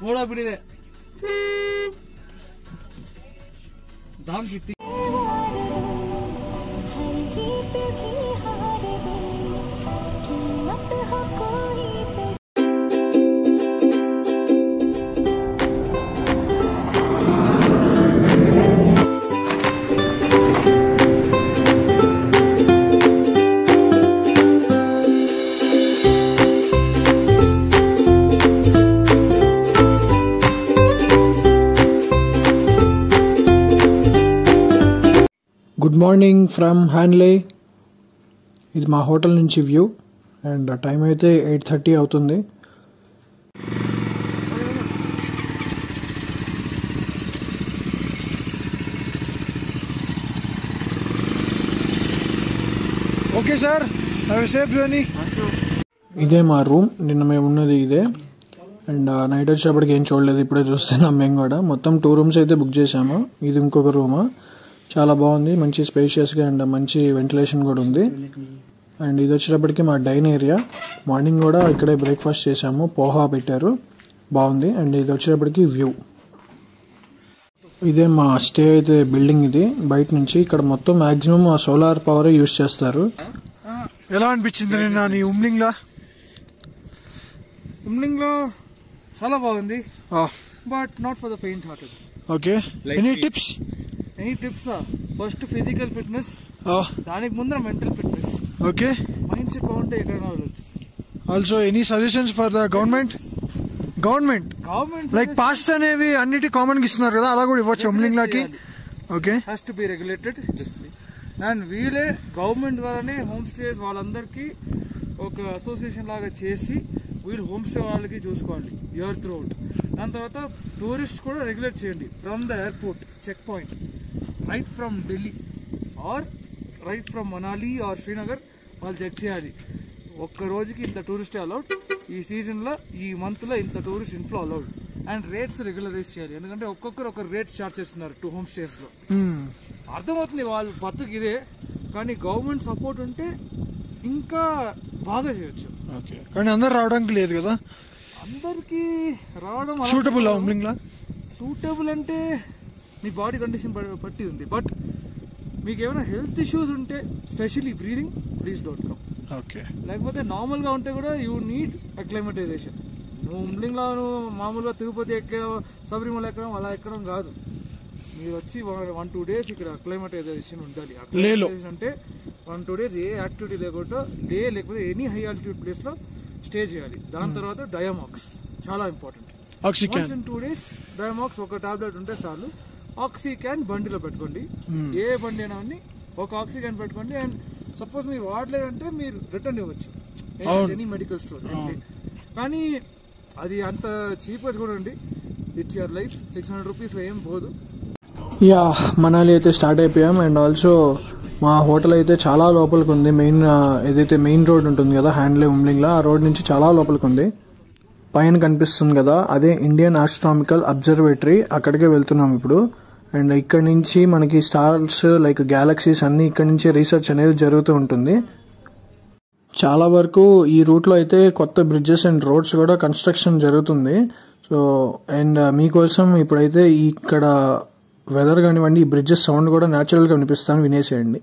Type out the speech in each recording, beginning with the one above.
मोड़ा पीड़ी दे दाम कितनी గుడ్ మార్నింగ్ ఫ్రమ్ హ్యాన్లే. ఇది మా హోటల్ నుంచి వ్యూ అండ్ టైం అయితే 8:30 అవుతుంది. Okay sir, have a safe journey. ఇదే మా రూమ్, నిన్న మేము ఉన్నది ఇదే. అండ్ నైట్ వచ్చేటప్పటికి ఏం చూడలేదు, ఇప్పుడే చూస్తున్నాం మేము కూడా. మొత్తం 2 రూమ్స్ అయితే బుక్ చేసాము. ఇది ఇంకొక రూమా, చాలా బాగుంది, మంచి స్పేషియస్గా అండ్ మంచి వెంటిలేషన్ కూడా ఉంది. అండ్ ఇది వచ్చేటప్పటికి మా డైన్ ఏరియా. మార్నింగ్ కూడా ఇక్కడే బ్రేక్ఫాస్ట్ చేసాము, పోహా పెట్టారు, బాగుంది. అండ్ ఇది వచ్చేటప్పటికి వ్యూ. ఇదే మా స్టే అయితే బిల్డింగ్. ఇది బయట నుంచి ఇక్కడ మొత్తం మాక్సిమం సోలార్ పవర్ యూజ్ చేస్తారు. ఎలా అనిపించింది నిన్న నీ ఉమ్లింగ్ లో? చాలా బాగుంది, but not for the faint hearted. Okay, any tips? First physical fitness, దానికి ముందర mental fitness. Okay, mindset బాగుంటే ఎక్కడైనా వెళ్ళొచ్చు. Also any suggestions for the government like pass అనేవి అన్నిటి కామన్ గా ఇస్తున్నారు కదా, అలా కూడా ఇవ్వచ్చు ఉమ్లింగ్ లాకి? Okay, has to be regulated. And వీళ్ళే గవర్నమెంట్ ద్వారానే హోమ్ స్టేస్ వాళ్ళందరికీ ఒక అసోసియేషన్ లాగా చేసి వీళ్ళు హోమ్ స్టే వాళ్ళకి చూసుకోవాలి ఇయర్ త్రూ అవుట్. దాని తర్వాత టూరిస్ట్ కూడా రెగ్యులేట్ చేయండి from the airport checkpoint, right from Delhi or right from Manali or Srinagar వాళ్ళు చెక్ చేయాలి. ఒక్క రోజుకి ఇంత టూరిస్ట్ అలౌడ్, ఈ సీజన్లో ఈ మంత్లో ఇంత tourist inflow allowed. And rates regularize చేయాలి, ఎందుకంటే ఒక్కొక్కరు ఒక రేట్ చార్జ్ చేస్తున్నారు 2 హోమ్ స్టేస్లో. అర్థమవుతుంది వాళ్ళు బతుకు ఇదే, కానీ గవర్నమెంట్ సపోర్ట్ ఉంటే ఇంకా బాగా చేయొచ్చు. కానీ అందరు రావడానికి లేదు కదా, అందరికి రావడం సూటబుల్ అంటే మీ బాడీ కండిషన్ బట్టి ఉంది. బట్ మీకు ఏమైనా హెల్త్ ఇష్యూస్ ఉంటే specially breathing, please don't come. లేకపోతే నార్మల్ గా ఉంటే కూడా యూ నీడ్ అక్లైమటైజేషన్. నువ్వు ఉమ్లింగ్ లో మామూలుగా తిరుపతి ఎక్కడం, శబరిమల ఎక్కడం అలా ఎక్కడం కాదు. మీరు వచ్చి 1-2 days ఇక్కడ అక్లైమటైజేషన్ ఉండాలి. అక్లైమటైజేషన్ అంటే 1-2 days ఏ యాక్టివిటీ లేకుండా లేకపోతే ఎనీ హై ఆల్టిట్యూడ్ ప్లేస్ లో స్టే చేయాలి. దాని తర్వాత డయామాక్స్ చాలా ఇంపార్టెంట్. 2 days డయామాక్స్ ఒక టాబ్లెట్ ఉంటే చాలు. ఆక్సీ క్యాన్ బండిలో పెట్టుకోండి, ఏ బండి అయినా ఒక ఆక్సీ క్యాన్ పెట్టుకోండి. అండ్ సపోజ్ మీరు వాడలేదంటే మీరు రిటర్న్ ఇవ్వచ్చు ఎనీ మెడికల్ స్టోర్. కానీ అది అంత చీప్ గా చూడండి, ఇట్స్ యువర్ లైఫ్. 600 rupees లో ఏం పోదు. యా, మనాలి అయితే స్టార్ట్ అయిపోయాం. అండ్ ఆల్సో మా హోటల్ అయితే చాలా లోపలికి ఉంది. ఏదైతే మెయిన్ రోడ్ ఉంటుంది కదా హ్యాండ్లే ఉమ్లింగ్ లో, ఆ రోడ్ నుంచి చాలా లోపలికి ఉంది. పైన కనిపిస్తుంది కదా, అదే ఇండియన్ ఆస్ట్రానామికల్ అబ్జర్వేటరీ, అక్కడికే వెళ్తున్నాం ఇప్పుడు. అండ్ ఇక్కడ నుంచి మనకి స్టార్స్ లైక్ గ్యాలక్సీస్ అన్ని ఇక్కడ నుంచి రీసెర్చ్ అనేది జరుగుతూ ఉంటుంది. చాలా వరకు ఈ రూట్ లో అయితే కొత్త బ్రిడ్జెస్ అండ్ రోడ్స్ కూడా కన్స్ట్రక్షన్ జరుగుతుంది. సో అండ్ మీకోసం ఇప్పుడైతే ఇక్కడ వెదర్ కానివ్వండి, ఈ బ్రిడ్జెస్ సౌండ్ కూడా న్యాచురల్ గా వినిపిస్తాను, వినేసేయండి.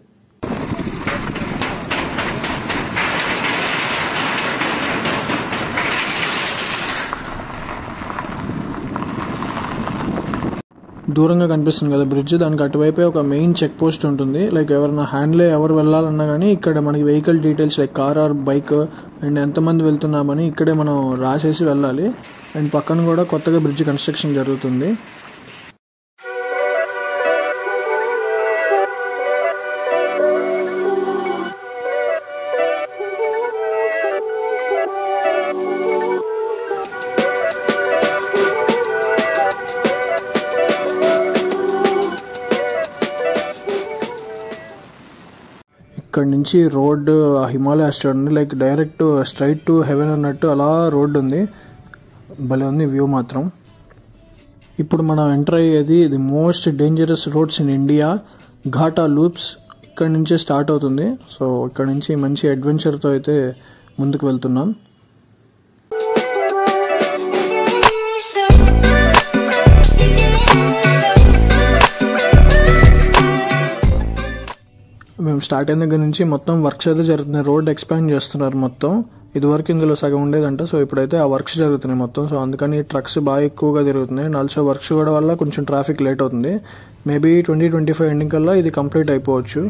దూరంగా కనిపిస్తుంది కదా బ్రిడ్జ్, దానికి అటువైపే ఒక మెయిన్ చెక్ పోస్ట్ ఉంటుంది. లైక్ ఎవరైనా హ్యాండ్లే ఎవరు వెళ్ళాలన్నా కానీ ఇక్కడ మనకి vehicle details like car or bike and ఎంతమంది వెళ్తున్నామని ఇక్కడే మనం రాసేసి వెళ్ళాలి. అండ్ పక్కన కూడా కొత్తగా బ్రిడ్జ్ కన్స్ట్రక్షన్ జరుగుతుంది. ఇక్కడ నుంచి రోడ్ హిమాలయాస్ చూడండి, like direct straight to heaven అన్నట్టు అలా రోడ్ ఉంది. భలే ఉంది వ్యూ మాత్రం. ఇప్పుడు మనం ఎంటర్ అయ్యేది the most dangerous roads in India, Gata loops. ఇక్కడ నుంచే స్టార్ట్ అవుతుంది. సో ఇక్కడ నుంచి మంచి అడ్వెంచర్తో అయితే ముందుకు వెళ్తున్నాం. మేము స్టార్ట్ అయిన దగ్గర నుంచి మొత్తం వర్క్స్ అయితే జరుగుతున్నాయి. రోడ్ ఎక్స్పాండ్ చేస్తున్నారు మొత్తం. ఇదివరకు ఇందులో సగం ఉండేదంట. సో ఇప్పుడైతే ఆ వర్క్స్ జరుగుతున్నాయి మొత్తం. సో అందుకని ట్రక్స్ బాగా ఎక్కువగా తిరుగుతున్నాయి. అండ్ ఆల్సో వర్క్స్ కూడా వల్ల కొంచెం ట్రాఫిక్ లేట్ అవుతుంది. మేబీ 2025 ఎండింగ్ కల్లా ఇది కంప్లీట్ అయిపోవచ్చు.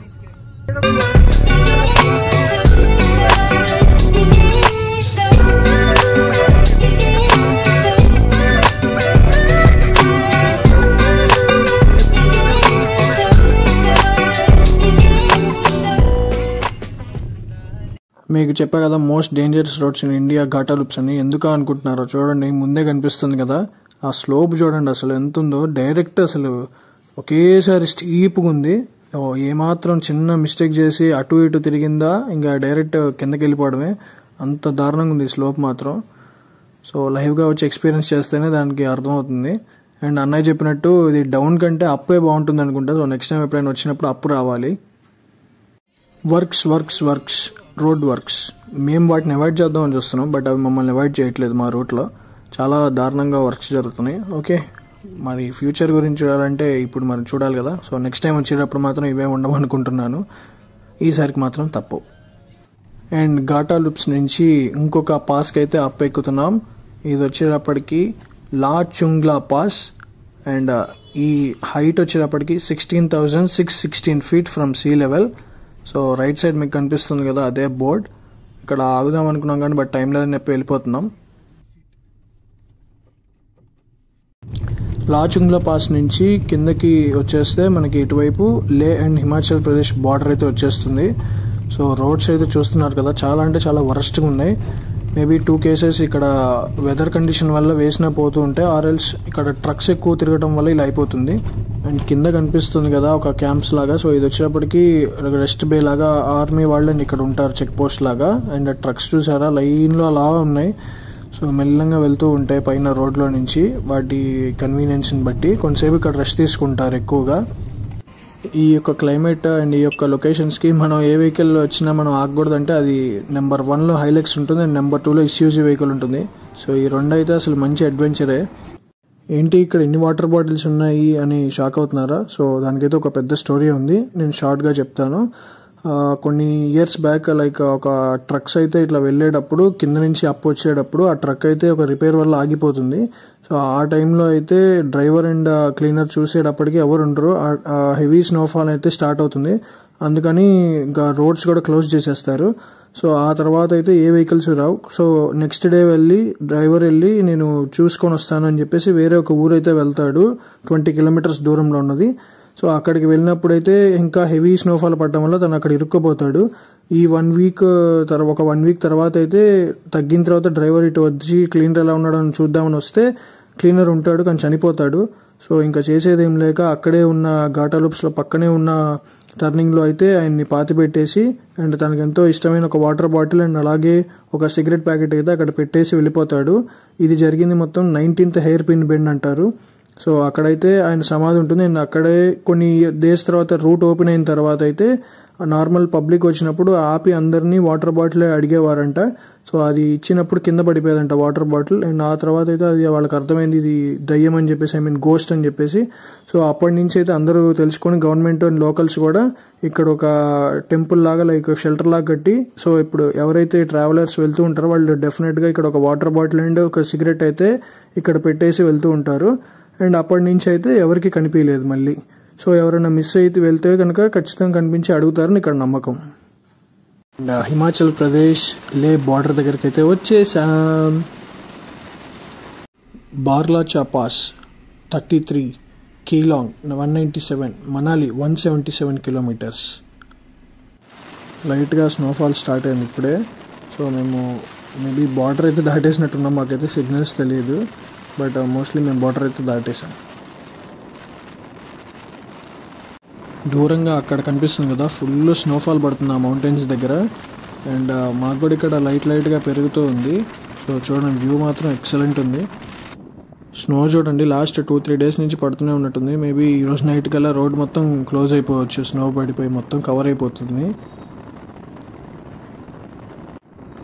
మీకు చెప్పా కదా most dangerous roads in India Gata loops అని. ఎందుకు అనుకుంటున్నారో చూడండి, ముందే కనిపిస్తుంది కదా ఆ స్లోప్ చూడండి అసలు ఎంత ఉందో. డైరెక్ట్ అసలు ఒకేసారి స్టీప్గా ఉంది. ఏమాత్రం చిన్న మిస్టేక్ చేసి అటు ఇటు తిరిగిందా ఇంకా డైరెక్ట్ కిందకి వెళ్ళిపోవడమే. అంత దారుణంగా ఉంది స్లోప్ మాత్రం. సో లైవ్గా వచ్చి ఎక్స్పీరియన్స్ చేస్తేనే దానికి అర్థమవుతుంది. అండ్ అన్నయ్య చెప్పినట్టు ఇది డౌన్ కంటే అప్పే బాగుంటుంది అనుకుంటా. సో నెక్స్ట్ టైం ఎప్పుడైనా వచ్చినప్పుడు అప్పు రావాలి. వర్క్స్ రోడ్ వర్క్స్ మేము వాటిని అవాయిడ్ చేద్దామని చూస్తున్నాం. బట్ అవి మమ్మల్ని అవాయిడ్ చేయట్లేదు. మా రూట్లో చాలా దారుణంగా వర్క్స్ జరుగుతున్నాయి. ఓకే, మరి ఫ్యూచర్ గురించి చూడాలంటే ఇప్పుడు మనం చూడాలి కదా. సో నెక్స్ట్ టైం వచ్చేటప్పుడు మాత్రం ఇవే ఉండమనుకుంటున్నాను. ఈసారికి మాత్రం తప్పు. అండ్ ఘాటా లూప్స్ నుంచి ఇంకొక పాస్కి అయితే అప్ ఎక్కుతున్నాం. ఇది వచ్చేటప్పటికి లా చుంగ్లా పాస్. అండ్ ఈ హైట్ వచ్చేటప్పటికి 16,616 feet from sea level. So right side మీకు కనిపిస్తుంది కదా అదే బోర్డ్. ఇక్కడ ఆగుదాం అనుకున్నాం కానీ బట్ టైం లేదని చెప్పి వెళ్ళిపోతున్నాం. లాచుంగ్లా పాస్ నుంచి కిందకి వచ్చేస్తే మనకి ఇటువైపు లే అండ్ హిమాచల్ ప్రదేశ్ బార్డర్ అయితే వచ్చేస్తుంది. సో రోడ్స్ అయితే చూస్తున్నారు కదా చాలా అంటే చాలా వరస్ట్గా ఉన్నాయి. మేబీ 2 cases ఇక్కడ వెదర్ కండిషన్ వల్ల వేసినా పోతూ ఉంటే ఆర్ఎల్స్ ఇక్కడ ట్రక్స్ ఎక్కువ తిరగడం వల్ల ఇలా అయిపోతుంది. అండ్ కింద కనిపిస్తుంది కదా ఒక క్యాంప్స్ లాగా. సో ఇది వచ్చేటప్పటికి రెస్ట్ బే లాగా ఆర్మీ వాళ్ళని ఇక్కడ ఉంటారు, చెక్ పోస్ట్ లాగా. అండ్ ట్రక్స్ చూసారా లైన్లో అలా ఉన్నాయి. సో మెల్లంగా వెళ్తూ ఉంటాయి పైన రోడ్లో నుంచి వాటి కన్వీనియన్స్ని బట్టి. కొంతసేపు ఇక్కడ రెస్ట్ తీసుకుంటారు ఎక్కువగా. ఈ యొక్క క్లైమేట్ అండ్ ఈ యొక్క లొకేషన్స్కి మనం ఏ వెహికల్ వచ్చినా మనం ఆగకూడదంటే అది నెంబర్ 1లో హైలెక్స్ ఉంటుంది అండ్ నెంబర్ 2లో ఇస్యూజీ వెహికల్ ఉంటుంది. సో ఈ రెండు అయితే అసలు మంచి అడ్వెంచరే. ఏంటి ఇక్కడ ఎన్ని వాటర్ బాటిల్స్ ఉన్నాయి అని షాక్ అవుతున్నారా? సో దానికైతే ఒక పెద్ద స్టోరీ ఉంది, నేను షార్ట్గా చెప్తాను. కొన్ని ఇయర్స్ బ్యాక్ లైక్ ఒక ట్రక్స్ అయితే ఇట్లా వెళ్ళేటప్పుడు కింద నుంచి అప్ వచ్చేటప్పుడు ఆ ట్రక్ అయితే ఒక రిపేర్ వల్ల ఆగిపోతుంది. సో ఆ టైంలో అయితే డ్రైవర్ అండ్ క్లీనర్ చూసేటప్పటికి ఎవరు ఉండరు. హెవీ స్నోఫాల్ అయితే స్టార్ట్ అవుతుంది. అందుకని ఇంకా రోడ్స్ కూడా క్లోజ్ చేసేస్తారు. సో ఆ తర్వాత అయితే ఏ వెహికల్స్ రావు. సో నెక్స్ట్ డే డ్రైవర్ వెళ్ళి నేను చూసుకొని వస్తాను అని చెప్పేసి వేరే ఒక ఊరైతే వెళ్తాడు, 20 kilometers దూరంలో ఉన్నది. సో అక్కడికి వెళ్ళినప్పుడైతే ఇంకా హెవీ స్నోఫాల్ పడడం వల్ల తను అక్కడ ఇరుక్కుపోతాడు. ఈ 1 week ఒక 1 week తర్వాత అయితే తగ్గిన తర్వాత డ్రైవర్ ఇటు వచ్చి క్లీనర్ ఎలా ఉన్నాడో అని చూద్దామని వస్తే క్లీనర్ ఉంటాడు కానీ చనిపోతాడు. సో ఇంకా చేసేదేం లేక అక్కడే ఉన్న ఘాటా లూప్స్లో పక్కనే ఉన్న టర్నింగ్లో అయితే ఆయన్ని పాతి పెట్టేసి అండ్ తనకు ఎంతో ఇష్టమైన ఒక వాటర్ బాటిల్ అండ్ అలాగే ఒక సిగరెట్ ప్యాకెట్ అయితే అక్కడ పెట్టేసి వెళ్ళిపోతాడు. ఇది జరిగింది మొత్తం 19th హెయిర్ పిన్ బెండ్ అంటారు. సో అక్కడైతే ఆయన సమాధి ఉంటుంది. అండ్ అక్కడే కొన్ని డేస్ తర్వాత రూట్ ఓపెన్ అయిన తర్వాత అయితే నార్మల్ పబ్లిక్ వచ్చినప్పుడు ఆపి అందరినీ వాటర్ బాటిల్ అడిగేవారంట. సో అది ఇచ్చినప్పుడు కింద పడిపోయేదంట వాటర్ బాటిల్. అండ్ ఆ తర్వాత అయితే అది వాళ్ళకి అర్థమైంది ఇది దయ్యం అని చెప్పేసి, గోస్ట్ అని చెప్పేసి. సో అప్పటి నుంచి అయితే అందరూ తెలుసుకొని గవర్నమెంట్ అండ్ లోకల్స్ కూడా ఇక్కడ ఒక టెంపుల్ లాగా లైక్ షెల్టర్ లాగా కట్టి, సో ఇప్పుడు ఎవరైతే ట్రావెలర్స్ వెళ్తూ ఉంటారో వాళ్ళు డెఫినెట్గా ఇక్కడ ఒక వాటర్ బాటిల్ అండ్ ఒక సిగరెట్ అయితే ఇక్కడ పెట్టేసి వెళ్తూ ఉంటారు. అండ్ అప్పటి నుంచి అయితే ఎవరికి కనిపించలేదు మళ్ళీ. సో ఎవరైనా మిస్ అయితే వెళ్తే కనుక ఖచ్చితంగా కనిపించి అడుగుతారని ఇక్కడ నమ్మకం. అండ్ హిమాచల్ ప్రదేశ్ లే బార్డర్ దగ్గరికి అయితే వచ్చేసాం. బార్లాచా పాస్ 33, కీలాంగ్ 197, మనాలి 177 kilometers. లైట్గా స్నోఫాల్ స్టార్ట్ అయింది ఇప్పుడే. సో మేము మేబీ బార్డర్ అయితే దాటేసినట్టున్నాం, మాకైతే సిగ్నల్స్ తెలియదు. బట్ మోస్ట్లీ మేము బార్డర్ అయితే దాటేసాం. దూరంగా అక్కడ కనిపిస్తుంది కదా ఫుల్ స్నోఫాల్ పడుతుంది ఆ మౌంటైన్స్ దగ్గర. అండ్ మాకు కూడా ఇక్కడ లైట్గా పెరుగుతూ ఉంది. సో చూడండి వ్యూ మాత్రం ఎక్సలెంట్ ఉంది. స్నో చూడండి లాస్ట్ 2-3 days నుంచి పడుతూనే ఉన్నట్టుంది. మేబీ ఈరోజు నైట్ కల్లా రోడ్ మొత్తం క్లోజ్ అయిపోవచ్చు, స్నో పడిపోయి మొత్తం కవర్ అయిపోతుంది.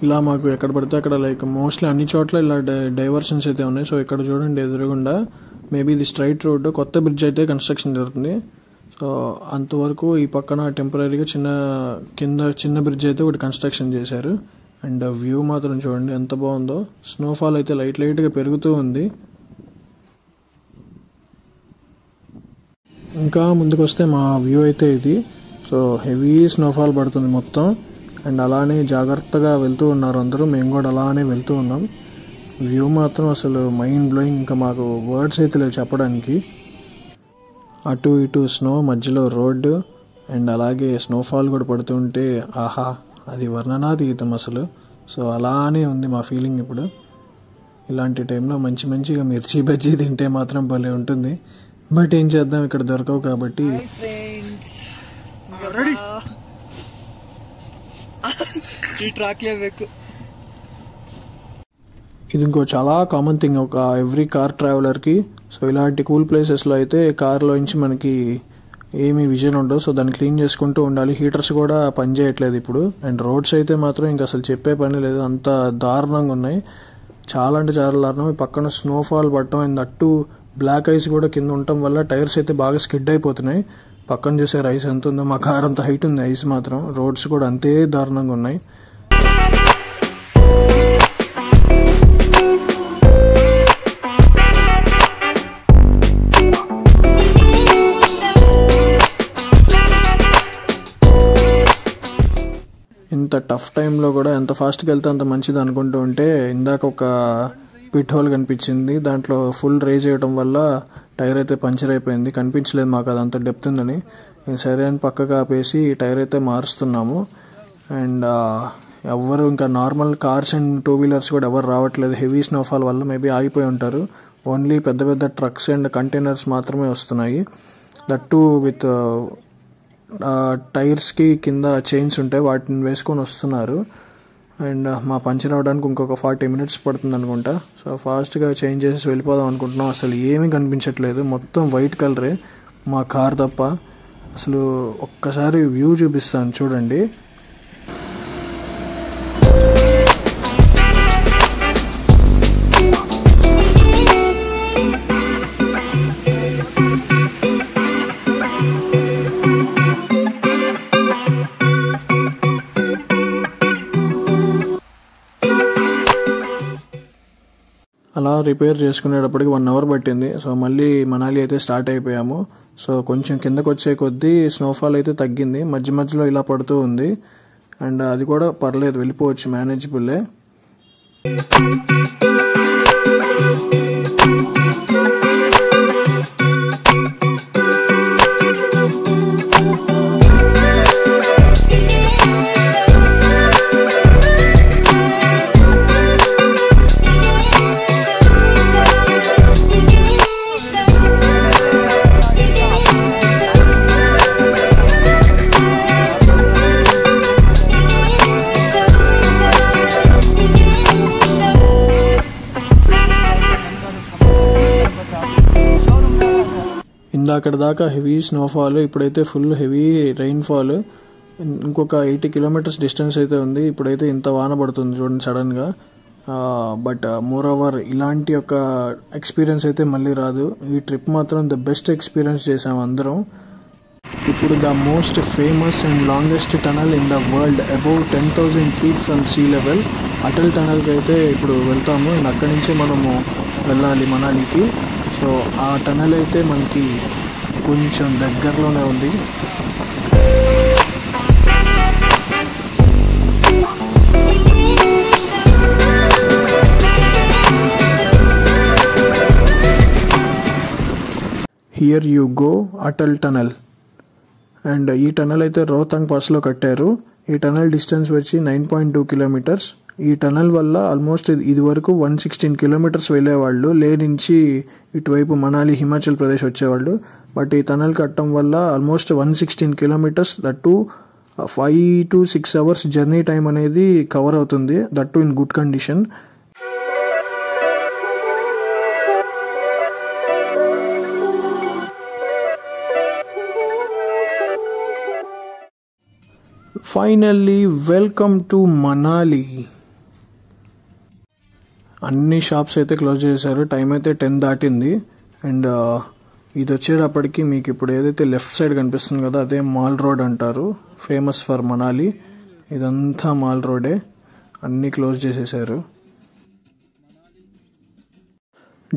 ఇలా మాకు ఎక్కడ పడితే అక్కడ లైక్ మోస్ట్లీ అన్ని చోట్ల ఇలా డైవర్షన్స్ అయితే ఉన్నాయి. సో ఇక్కడ చూడండి ఎదురుగుండా మేబీ ఇది స్ట్రైట్ రోడ్, కొత్త బ్రిడ్జ్ అయితే కన్స్ట్రక్షన్ జరుగుతుంది. సో అంతవరకు ఈ పక్కన టెంపరీగా చిన్న బ్రిడ్జ్ అయితే ఒకటి కన్స్ట్రక్షన్ చేశారు. అండ్ వ్యూ మాత్రం చూడండి ఎంత బాగుందో. స్నోఫాల్ అయితే లైట్గా పెరుగుతూ ఉంది. ఇంకా ముందుకు వస్తే మా వ్యూ అయితే ఇది. సో హెవీ స్నోఫాల్ పడుతుంది మొత్తం. అండ్ అలానే జాగ్రత్తగా వెళ్తూ ఉన్నారు అందరూ, మేము కూడా అలానే వెళ్తూ ఉన్నాం. వ్యూ మాత్రం అసలు మైండ్ బ్లోయింగ్, ఇంకా మాకు వర్డ్స్ అయితే లేవు చెప్పడానికి. అటు ఇటు స్నో, మధ్యలో రోడ్డు, అండ్ అలాగే స్నోఫాల్ కూడా పడుతుంటే ఆహా, అది వర్ణనాతీతం అసలు. సో అలానే ఉంది మా ఫీలింగ్ ఇప్పుడు. ఇలాంటి టైంలో మంచిగా మిర్చి బజ్జీ తింటే మాత్రం భలే ఉంటుంది. బట్ ఏం చేద్దాం, ఇక్కడ దొరకవు కాబట్టి. ఇది ఇంకో చాలా కామన్ థింగ్ ఒక ఎవ్రీ కార్ ట్రావెలర్కి. సో ఇలాంటి కూల్ ప్లేసెస్లో అయితే కార్లో నుంచి మనకి ఏమీ విజన్ ఉండదు. సో దాన్ని క్లీన్ చేసుకుంటూ ఉండాలి. హీటర్స్ కూడా పనిచేయట్లేదు ఇప్పుడు. అండ్ రోడ్స్ అయితే మాత్రం ఇంకా అసలు చెప్పే పని లేదు, అంత దారుణంగా ఉన్నాయి. చాలా అంటే చాలా దారుణం. ఈ పక్కన స్నోఫాల్ పడటం అండ్ అట్టు బ్లాక్ ఐస్ కూడా కింద ఉండటం వల్ల టైర్స్ అయితే బాగా స్కిడ్ అయిపోతున్నాయి. పక్కన చూసే ఐస్ ఎంత ఉందో, మా కార్ అంత హైట్ ఉంది ఐస్ మాత్రం. రోడ్స్ కూడా అంతే దారుణంగా ఉన్నాయి. ఇంత టఫ్ టైంలో కూడా ఎంత ఫాస్ట్గా వెళ్తే అంత మంచిది అనుకుంటూ ఉంటే ఇందాక ఒక పిట్ హోల్ కనిపించింది. దాంట్లో ఫుల్ రేజ్ చేయడం వల్ల టైర్ అయితే పంచర్ అయిపోయింది. కనిపించలేదు మాకు అది అంత డెప్త్ ఉందని. సరే అని పక్కగా ఆపేసి టైర్ అయితే మారుస్తున్నాము. అండ్ ఎవరు ఇంకా నార్మల్ కార్స్ అండ్ 2 వీలర్స్ కూడా ఎవరు రావట్లేదు. హెవీ స్నోఫాల్ వల్ల మేబీ ఆగిపోయి ఉంటారు. ఓన్లీ పెద్ద ట్రక్స్ అండ్ కంటైనర్స్ మాత్రమే వస్తున్నాయి. దట్ టు విత్ టైర్స్కి కింద చైన్స్ ఉంటాయి, వాటిని వేసుకొని వస్తున్నారు. అండ్ మా పంచర్ అవ్వడానికి ఇంకొక 40 minutes పడుతుంది అనుకుంటా. సో ఫాస్ట్గా చేంజ్ చేసి వెళ్ళిపోదాం అనుకుంటున్నాం. అసలు ఏమీ కనిపించట్లేదు, మొత్తం వైట్ కలరే మా కార్ తప్ప. అసలు ఒక్కసారి వ్యూ చూపిస్తాను చూడండి. అలా రిపేర్ చేసుకునేటప్పటికి 1 hour పట్టింది. సో మళ్ళీ మనాలి అయితే స్టార్ట్ అయిపోయాము. సో కొంచెం కిందకు వచ్చే కొద్దీ స్నోఫాల్ అయితే తగ్గింది, మధ్యలో ఇలా పడుతూ ఉంది. అండ్ అది కూడా పర్లేదు, వెళ్ళిపోవచ్చు, మేనేజబుల్లే. ఇందాకటి దాకా హెవీ స్నోఫాల్, ఇప్పుడైతే ఫుల్ హెవీ రెయిన్ఫాల్. ఇంకొక 80 kilometers డిస్టెన్స్ అయితే ఉంది. ఇప్పుడైతే ఇంత వాన పడుతుంది చూడండి సడన్గా. బట్ మోర్ ఓవర్ ఇలాంటి ఒక ఎక్స్పీరియన్స్ అయితే మళ్ళీ రాదు. ఈ ట్రిప్ మాత్రం ద బెస్ట్ ఎక్స్పీరియన్స్ చేసాం అందరం. ఇప్పుడు the most famous and longest tunnel in the world, above 10,000 feet from sea level, Atal టనల్కి అయితే ఇప్పుడు వెళ్తాము. అండ్ అక్కడి నుంచే మనము వెళ్ళాలి మనాలికి. సో ఆ టనల్ అయితే మనకి కొంచెం దగ్గరలోనే ఉంది. Here you go Atal tunnel. And ఈ టనల్ అయితే రోహతాంగ్ పాస్లో కట్టారు. ఈ టనల్ డిస్టెన్స్ వచ్చి 9.2 kilometers. ఈ టనల్ వల్ల ఆల్మోస్ట్ ఇది వరకు 116 kilometers వెళ్ళేవాళ్ళు, లే నుంచి ఇటువైపు మనాలి హిమాచల్ ప్రదేశ్ వచ్చేవాళ్ళు. బట్ ఈ టనల్ కట్టడం వల్ల almost 116 kilometers, that to 5 to 6 hours journey time అనేది కవర్ అవుతుంది, that to in good condition. Finally welcome to Manali. అన్ని షాప్స్ అయితే క్లోజ్ చేశారు, టైం అయితే 10 దాటింది. అండ్ ఇది వచ్చేటప్పటికి మీకు ఇప్పుడు ఏదైతే లెఫ్ట్ సైడ్ కనిపిస్తుంది కదా అదే మాల్ రోడ్ అంటారు, ఫేమస్ ఫర్ మనాలి. ఇదంతా మాల్ రోడే, అన్నీ క్లోజ్ చేసేసారు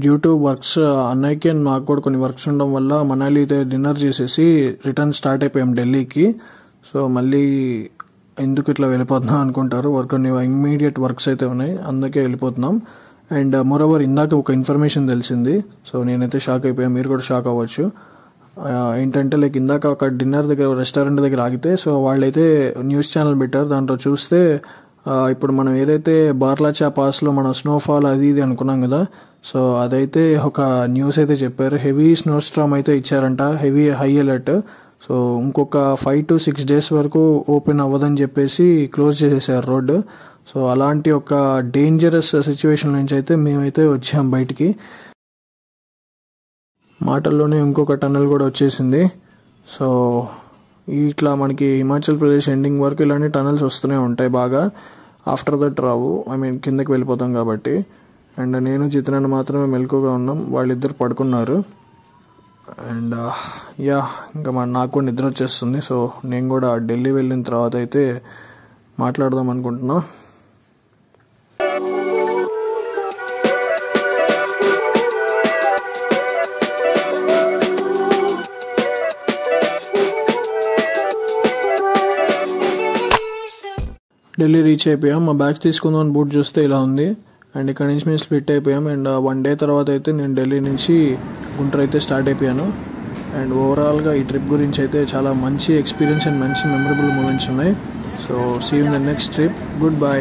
డ్యూ టు వర్క్స్. అన్నయ్యకి అండ్ నాకు కూడా కొన్ని వర్క్స్ ఉండడం వల్ల మనాలి అయితే డిన్నర్ చేసేసి రిటర్న్ స్టార్ట్ అయిపోయాం ఢిల్లీకి. సో మళ్ళీ ఎందుకు ఇట్లా వెళ్ళిపోతున్నాం అనుకుంటారు, కొన్ని ఇమ్మీడియట్ వర్క్స్ అయితే ఉన్నాయి, అందుకే వెళ్ళిపోతున్నాం. అండ్ మోరోవర్ ఇందాక ఒక ఇన్ఫర్మేషన్ తెలిసింది, సో నేనైతే షాక్ అయిపోయాను, మీరు కూడా షాక్ అవ్వచ్చు. ఏంటంటే లైక్ ఇందాక ఒక డిన్నర్ దగ్గర రెస్టారెంట్ దగ్గర ఆగితే సో వాళ్ళైతే న్యూస్ ఛానల్ పెట్టారు. దాంట్లో చూస్తే ఇప్పుడు మనం ఏదైతే బార్లాచా పాస్లో మనం స్నోఫాల్ అది ఇది అనుకున్నాం కదా, సో అదైతే ఒక న్యూస్ అయితే చెప్పారు. హెవీ స్నో స్ట్రామ్ అయితే ఇచ్చారంట, హెవీ హై అలర్ట్. సో ఇంకొక 5 to 6 days వరకు ఓపెన్ అవ్వదని చెప్పేసి క్లోజ్ చేసేసారు రోడ్డు. సో అలాంటి ఒక డేంజరస్ సిచ్యువేషన్ నుంచి అయితే మేమైతే వచ్చాం బయటికి. మాటల్లోనే ఇంకొక టన్నెల్ కూడా వచ్చేసింది. సో ఇట్లా మనకి హిమాచల్ ప్రదేశ్ ఎండింగ్ వరకు ఇలాంటి టనల్స్ వస్తూనే ఉంటాయి బాగా. ఆఫ్టర్ దట్ రావు, కిందకి వెళ్ళిపోతాం కాబట్టి. అండ్ నేను చిత్రాన్ని మాత్రమే మెలకుగా ఉన్నాం, వాళ్ళిద్దరు పడుకున్నారు. అండ్ ఇంకా నాకు కూడా నిద్ర వచ్చేస్తుంది. సో నేను కూడా ఢిల్లీ వెళ్ళిన తర్వాత అయితే మాట్లాడదాం అనుకుంటున్నా. ఢిల్లీ రీచ్ అయిపోయాం. మా బ్యాగ్స్ తీసుకుందామని బూట్ చూస్తే ఇలా ఉంది. అండ్ ఇక్కడ నుంచి మేము స్ప్లిట్ అయిపోయాం. అండ్ 1 day తర్వాత అయితే నేను ఢిల్లీ నుంచి గుంటూరు అయితే స్టార్ట్ అయిపోయాను. అండ్ ఓవరాల్గా ఈ ట్రిప్ గురించి అయితే చాలా మంచి ఎక్స్పీరియన్స్ అండ్ మంచి మెమరబుల్ మూమెంట్స్ ఉన్నాయి. So see you in the next trip. Good by.